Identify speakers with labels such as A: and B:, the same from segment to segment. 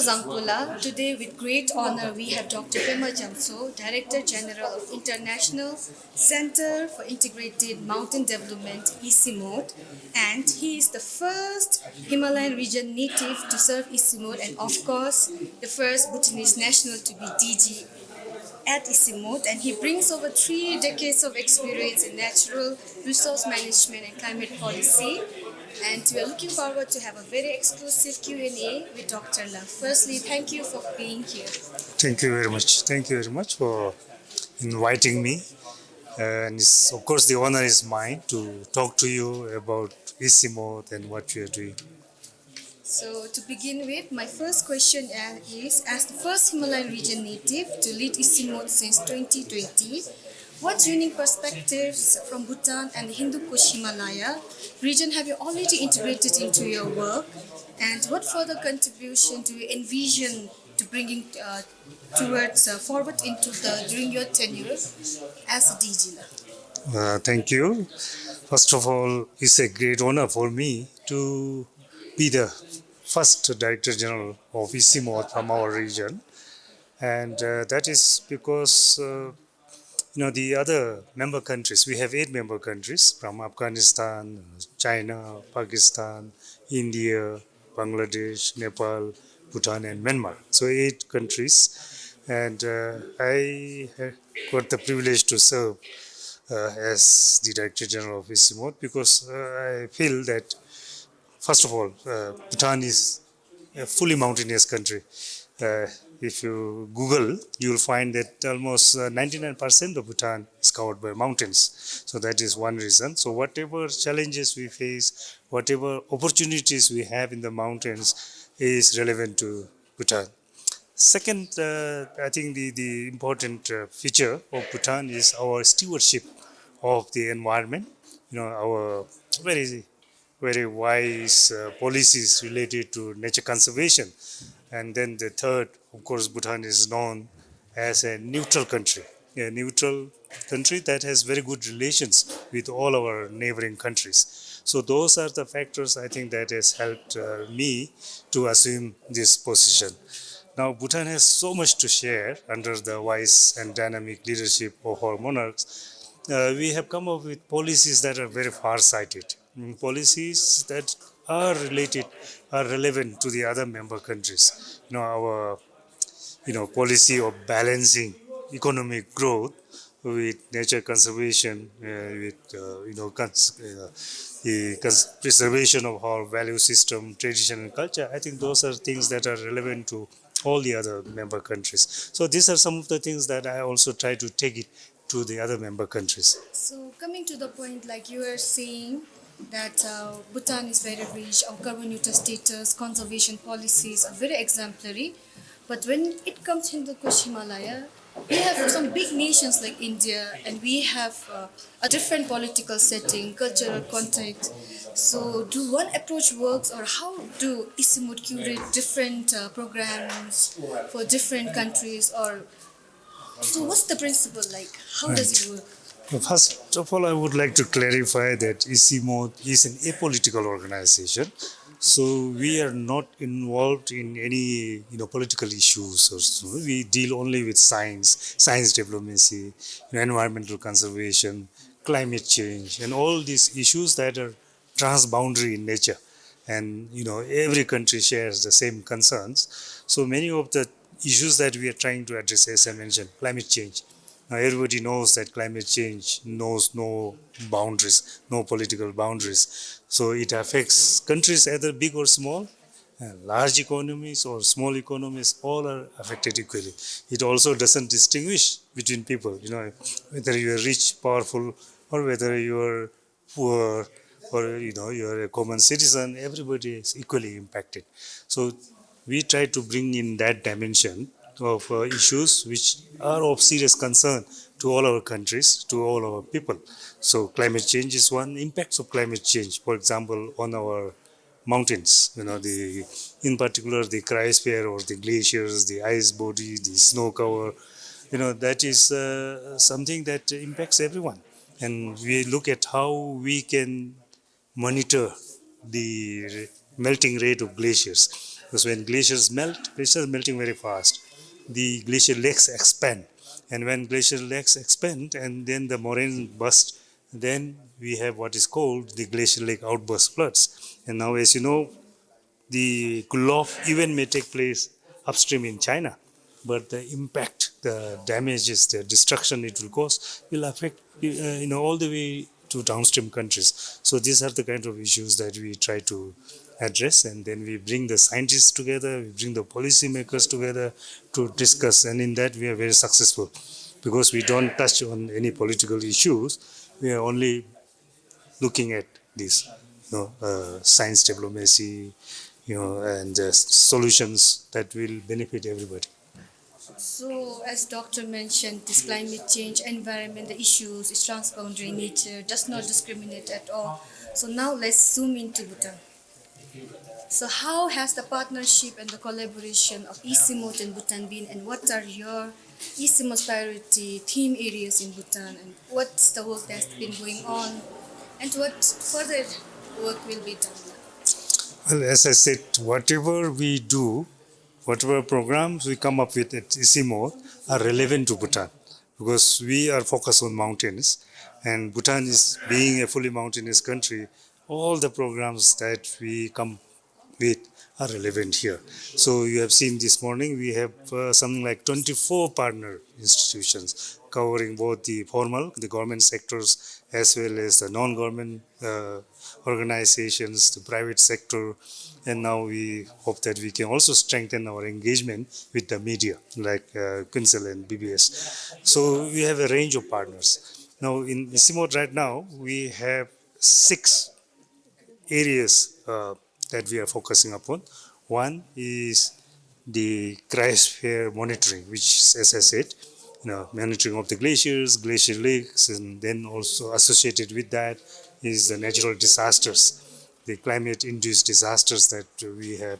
A: Zampula. Today, with great honor, we have Dr. Pema Gyamtsho, Director General of International Center for Integrated Mountain Development, ICIMOD, and he is the first Himalayan region native to serve ICIMOD, and of course, the first Bhutanese national to be DG at ICIMOD, and he brings over 3 decades of experience in natural resource management and climate policy. And we are looking forward to have a very exclusive Q&A with Dr. Love. Firstly, thank you for being here.
B: Thank you very much. Thank you very much for inviting me. And of course, the honor is mine to talk to you about ICIMOD and what we are doing.
A: So, to begin with, my first question is, as the first Himalayan region native to lead ICIMOD since 2020, what unique perspectives from Bhutan and the Hindu Kush Himalaya region have you already integrated into your work? And what further contribution do you envision to bringing forward during your tenure as a DG?
B: Thank you. First of all, it's a great honor for me to be the first Director General of ICIMOD from our region. And that is because the other member countries, we have 8 member countries from Afghanistan, China, Pakistan, India, Bangladesh, Nepal, Bhutan, and Myanmar. So 8 countries. And I got the privilege to serve as the Director General of ICIMOD because I feel that, first of all, Bhutan is a fully mountainous country. If you Google, you will find that almost 99% of Bhutan is covered by mountains. So that is one reason. So whatever challenges we face, whatever opportunities we have in the mountains is relevant to Bhutan. Second, I think the important feature of Bhutan is our stewardship of the environment. Our very wise policies related to nature conservation. And then the third, of course, Bhutan is known as a neutral country that has very good relations with all our neighboring countries. So those are the factors I think that has helped me to assume this position. Now, Bhutan has so much to share under the wise and dynamic leadership of our monarchs. We have come up with policies that are very far-sighted, policies that are relevant to the other member countries. Our policy of balancing economic growth with nature conservation, with the preservation of our value system, tradition, and culture. I think those are things that are relevant to all the other member countries. So these are some of the things that I also try to take it to the other member countries.
A: So, coming to the point, like you were saying, that Bhutan is very rich, our carbon neutral status, conservation policies are very exemplary. But when it comes to the Kush Himalaya, we have some big nations like India, and we have a different political setting, cultural context. So, do one approach works, or how do ICIMOD curate different programs for different countries? Or so, what's the principle like? How does it work?
B: First of all, I would like to clarify that ICIMOD is an apolitical organization. So we are not involved in any political issues or so. We deal only with science diplomacy, environmental conservation, climate change, and all these issues that are transboundary in nature. And every country shares the same concerns. So many of the issues that we are trying to address, as I mentioned, climate change. Now, everybody knows that climate change knows no boundaries, no political boundaries. So it affects countries, either big or small, large economies or small economies, all are affected equally. It also doesn't distinguish between people, whether you are rich, powerful, or whether you are poor, or you're a common citizen, everybody is equally impacted. So we try to bring in that dimension of issues which are of serious concern to all our countries, to all our people. So climate change is one. Impacts of climate change, for example, on our mountains, in particular the cryosphere or the glaciers, the ice body, the snow cover, that is something that impacts everyone. And we look at how we can monitor the melting rate of glaciers. Because when glaciers are melting very fast. The glacier lakes expand, and when glacier lakes expand and then the moraine burst, then we have what is called the glacier lake outburst floods. And now, as you know, the cool-off event may take place upstream in China, but the impact, the damages, the destruction it will cause will affect all the way to downstream countries. So these are the kind of issues that we try to address, and then we bring the scientists together, we bring the policymakers together to discuss, and in that we are very successful because we don't touch on any political issues. We are only looking at this, science diplomacy, and solutions that will benefit everybody.
A: So, as Doctor mentioned, this climate change, environment, the issues, is transboundary nature, does not discriminate at all. So now let's zoom into Bhutan. So how has the partnership and the collaboration of ICIMOD and Bhutan been, and what are your ICIMOD's priority theme areas in Bhutan, and what's the work that's been going on, and what further work will be done?
B: Well, as I said, whatever we do, whatever programs we come up with at ICIMOD are relevant to Bhutan because we are focused on mountains, and Bhutan is being a fully mountainous country. All the programs that we come with are relevant here. So you have seen this morning we have something like 24 partner institutions covering both the formal, the government sectors, as well as the non-government organizations, the private sector, and now we hope that we can also strengthen our engagement with the media like Quinsel and BBS. So we have a range of partners. Now in ICIMOD right now we have 6 areas that we are focusing upon. One is the cryosphere monitoring, which, as I said, monitoring of the glaciers, glacier lakes, and then also associated with that is the natural disasters, the climate-induced disasters that we have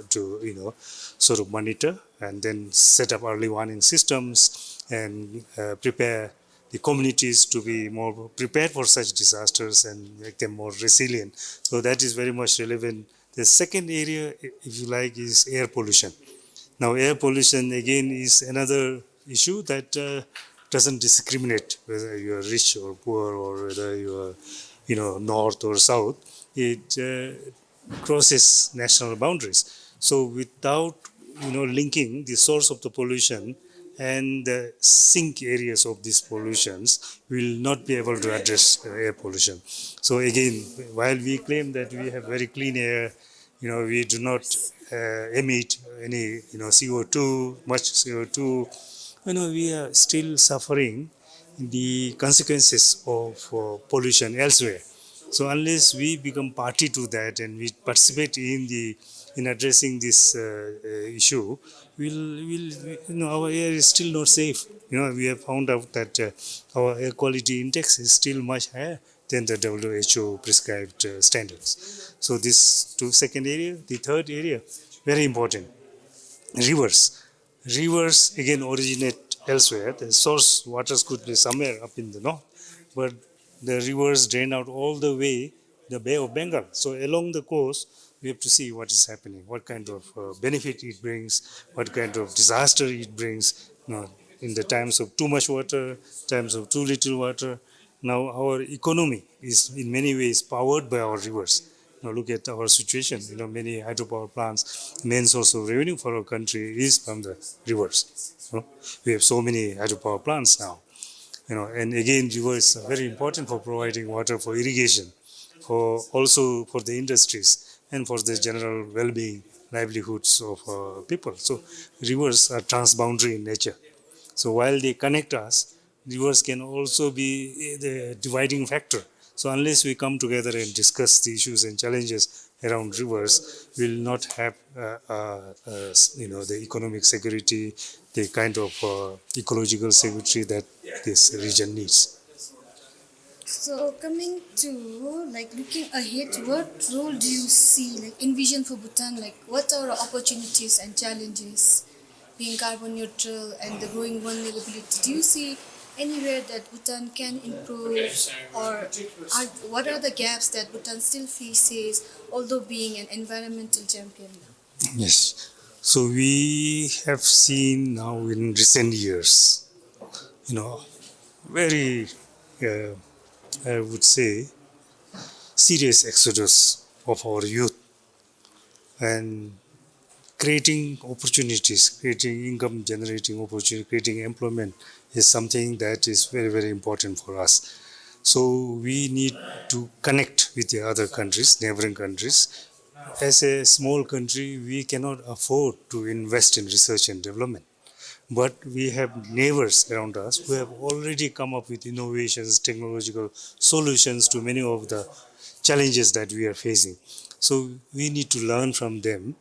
B: to, sort of monitor and then set up early warning systems and prepare the communities to be more prepared for such disasters and make them more resilient. So that is very much relevant. The second area, if you like, is air pollution. Now, air pollution again is another issue that doesn't discriminate whether you are rich or poor or whether you are, north or south. It crosses national boundaries. So, without linking the source of the pollution and the sink areas of these pollutions, we will not be able to address air pollution. So again, while we claim that we have very clean air, we do not emit any, CO2, much CO2, we are still suffering the consequences of pollution elsewhere. So unless we become party to that and we participate in addressing this issue, our air is still not safe. We have found out that our air quality index is still much higher than the WHO prescribed standards. So this second area. The third area, very important, rivers. Rivers again originate elsewhere. The source waters could be somewhere up in the north, but the rivers drain out all the way the Bay of Bengal. So along the coast, we have to see what is happening, what kind of benefit it brings, what kind of disaster it brings. In the times of too much water, times of too little water. Now our economy is in many ways powered by our rivers. Now look at our situation. Many hydropower plants, main source of revenue for our country is from the rivers. We have so many hydropower plants now. And again, rivers are very important for providing water for irrigation, for also for the industries and for the general well-being, livelihoods of people. So rivers are transboundary in nature. So while they connect us, rivers can also be the dividing factor. So unless we come together and discuss the issues and challenges around rivers, we will not have, the economic security, the kind of ecological security that this region needs.
A: So coming to looking ahead, what role do you see envision for Bhutan? What are the opportunities and challenges being carbon neutral and the growing vulnerability? Do you see anywhere that Bhutan can improve, or what are the gaps that Bhutan still faces, although being an environmental champion?
B: Yes. So we have seen now in recent years, you know, very, uh, I would say, serious exodus of our youth and creating opportunities, creating income generating opportunity, creating employment is something that is very, very important for us. So we need to connect with the other countries, neighboring countries. As a small country, we cannot afford to invest in research and development. But we have neighbors around us who have already come up with innovations, technological solutions to many of the challenges that we are facing. So we need to learn from them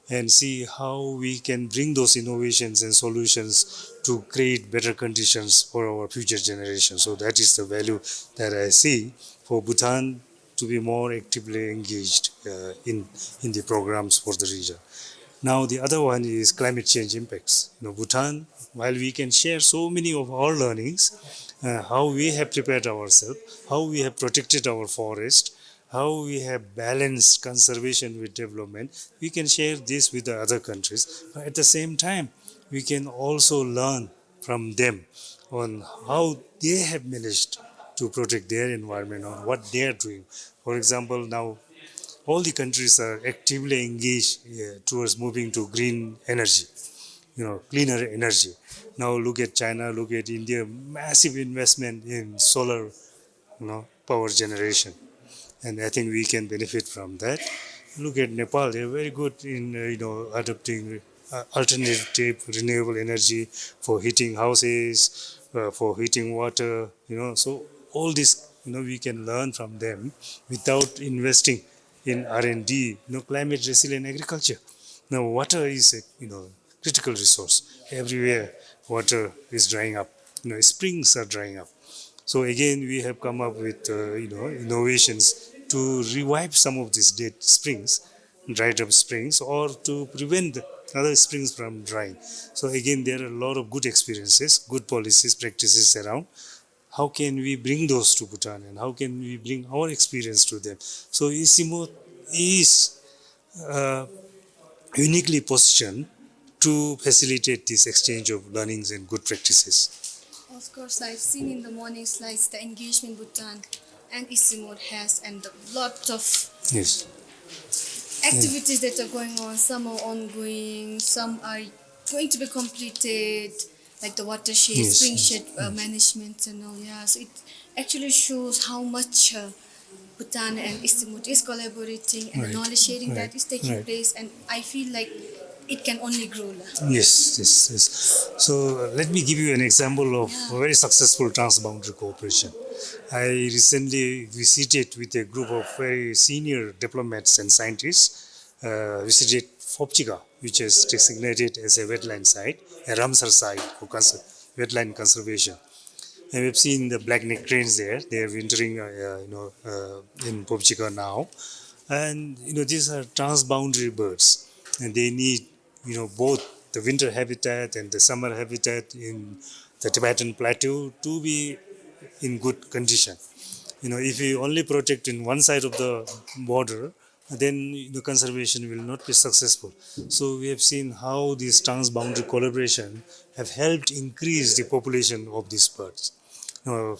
B: and see how we can bring those innovations and solutions to create better conditions for our future generations. So that is the value that I see for Bhutan to be more actively engaged in the programs for the region. Now the other one is climate change impacts. Bhutan, while we can share so many of our learnings, how we have prepared ourselves, how we have protected our forest, how we have balanced conservation with development, we can share this with the other countries. But at the same time, we can also learn from them on how they have managed to protect their environment, on what they are doing. For example, now all the countries are actively engaged towards moving to green energy, cleaner energy. Now look at China, look at India, massive investment in solar, power generation, and I think we can benefit from that. Look at Nepal; they're very good in adopting alternative renewable energy for heating houses, for heating water. So all this we can learn from them without investing in R&D. Climate resilient agriculture. Now water is a critical resource everywhere. Water is drying up. Springs are drying up. So again, we have come up with innovations to revive some of these dead springs, dried up springs, or to prevent other springs from drying. So again, there are a lot of good experiences, good policies, practices around. How can we bring those to Bhutan, and how can we bring our experience to them? So ICIMOD is uh, uniquely positioned to facilitate this exchange of learnings and good practices.
A: Of course, I've seen in the morning slides the engagement Bhutan and ICIMOD has, and the lots of
B: Yes.
A: activities that are going on. Some are ongoing, some are going to be completed, like the watershed,
B: Yes.
A: springshed
B: Yes.
A: management and all. Yeah, so it actually shows how much Bhutan and ICIMOD is collaborating, and the
B: Right.
A: knowledge sharing
B: Right.
A: that is taking
B: Right.
A: place. And I feel like it can only grow.
B: Yes, yes, yes. So let me give you an example of
A: Yeah.
B: a very successful transboundary cooperation. I recently visited with a group of very senior diplomats and scientists, visited Phopchiga, which is designated as a wetland site, a Ramsar site for wetland conservation. And we've seen the black-necked cranes there. They are wintering, in Phopchiga now. And these are transboundary birds, and they need both the winter habitat and the summer habitat in the Tibetan plateau to be in good condition. If you only protect in one side of the border, then the conservation will not be successful. So we have seen how this transboundary collaboration have helped increase the population of these birds.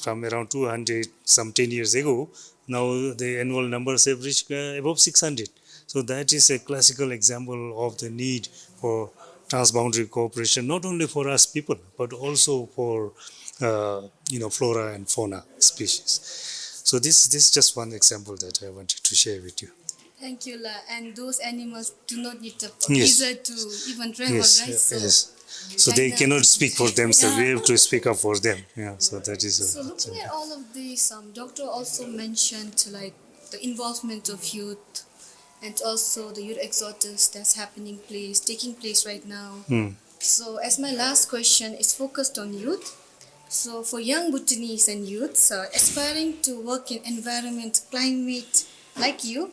B: From around 200 some 10 years ago, now the annual numbers have reached above 600. So that is a classical example of the need for transboundary cooperation, not only for us people, but also for flora and fauna species. So this is just one example that I wanted to share with you.
A: Thank you, La. And those animals do not need a
B: Yes.
A: visa to even travel,
B: Yes,
A: right? So,
B: yes. So
A: like
B: they
A: that.
B: cannot speak for themselves.
A: Yeah.
B: We have to speak up for them. Yeah. So that is.
A: So looking at all of this, doctor also mentioned like the involvement of youth and also the youth exodus that's taking place right now. So as my last question is focused on youth. So for young Bhutanese and youths aspiring to work in environment, climate like you,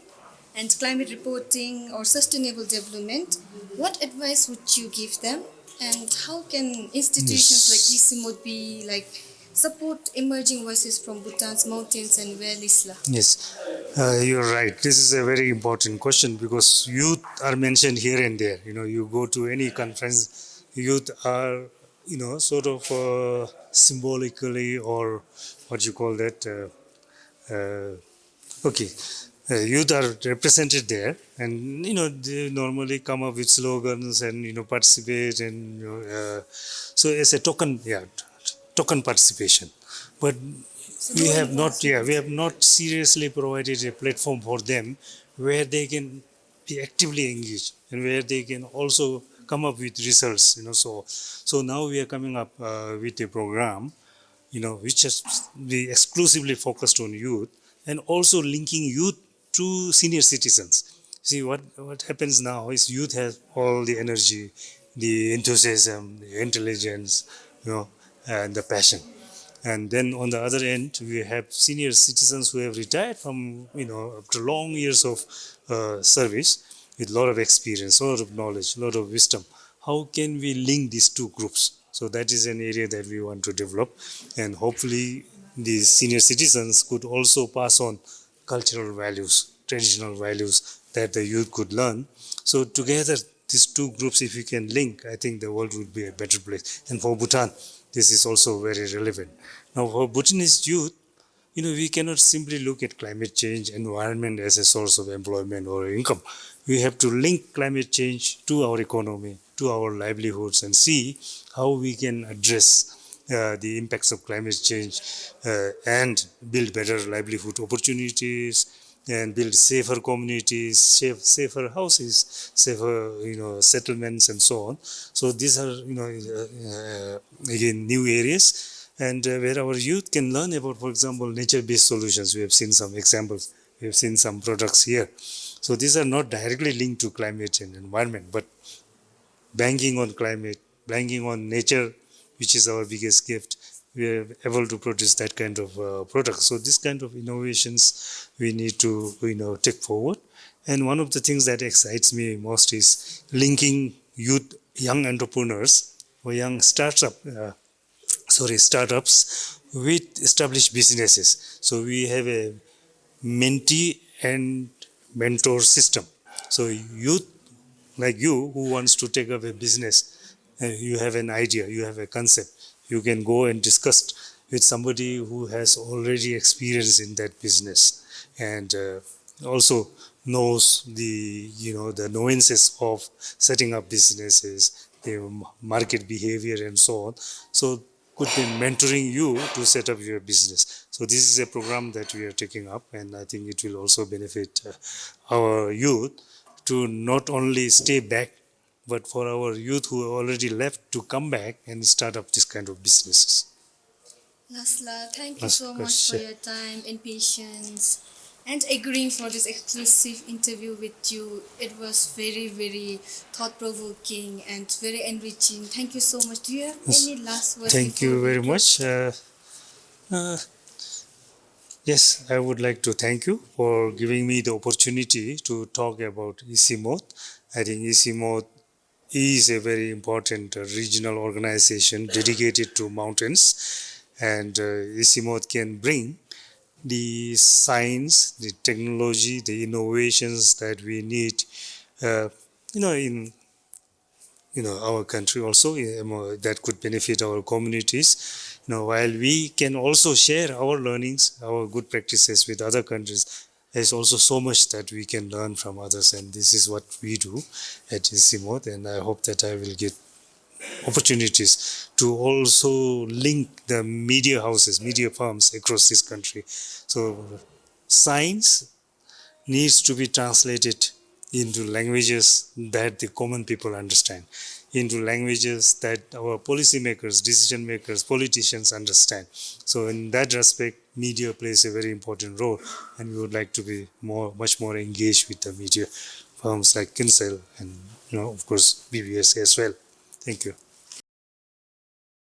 A: and climate reporting or sustainable development, what advice would you give them? And how can institutions like
B: Yes.
A: ICIMOD be like support emerging voices from Bhutan's mountains and valleys?
B: Yes. You're right. This is a very important question because youth are mentioned here and there. You go to any conference, youth are, sort of symbolically or what you call that. Okay, youth are represented there, and they normally come up with slogans and participate and so as a token, yeah, token participation, but
A: So
B: we
A: no
B: have not, yeah, we
A: involvement.
B: have not seriously provided a platform for them where they can be actively engaged and where they can also come up with results. So now we are coming up with a program which has be exclusively focused on youth and also linking youth to senior citizens. See what happens now is youth has all the energy, the enthusiasm, the intelligence, and the passion. And then on the other end, we have senior citizens who have retired from, after long years of service with a lot of experience, a lot of knowledge, a lot of wisdom. How can we link these two groups? So that is an area that we want to develop. And hopefully, these senior citizens could also pass on cultural values, traditional values that the youth could learn. So together, these two groups, if we can link, I think the world would be a better place. And for Bhutan, this is also very relevant. Now, for Bhutanese youth, we cannot simply look at climate change, environment as a source of employment or income. We have to link climate change to our economy, to our livelihoods, and see how we can address the impacts of climate change and build better livelihood opportunities and build safer communities, safer houses, safer settlements, and so on. So these are again new areas, and where our youth can learn about, for example, nature-based solutions. We have seen some examples. We have seen some products here. So these are not directly linked to climate and environment, but banking on climate, banking on nature, which is our biggest gift. We are able to produce that kind of products. So this kind of innovations we need to take forward. And one of the things that excites me most is linking youth, young entrepreneurs or young startups with established businesses. So we have a mentee and mentor system. So youth like you who wants to take up a business, you have an idea, you have a concept, you can go and discuss with somebody who has already experience in that business and also knows the nuances of setting up businesses, the market behavior and so on. So could be mentoring you to set up your business. So this is a program that we are taking up, and I think it will also benefit our youth to not only stay back, but for our youth who already left to come back and start up this kind of businesses.
A: Nasla, thank you
B: Last
A: so much for
B: question.
A: your time and patience and agreeing for this exclusive interview with you. It was very, very thought provoking and very enriching. Thank you so much. Do you have
B: Yes.
A: any last words
B: Thank
A: before
B: you
A: we
B: very much.
A: close?
B: Yes, I would like to thank you for giving me the opportunity to talk about ICIMOD. I think ICIMOD is a very important regional organization dedicated to mountains, and ICIMOD can bring the science, the technology, the innovations that we need, uh, in our country also, that could benefit our communities. While we can also share our learnings, our good practices with other countries, there's also so much that we can learn from others, and this is what we do at ICIMOD, and I hope that I will get opportunities to also link the media houses, media firms across this country. So science needs to be translated into languages that the common people understand, into languages that our policymakers, decision makers, politicians understand. So in that respect, media plays a very important role, and we would like to be much more engaged with the media firms like Kinsale and, of course, BBS as well. Thank you.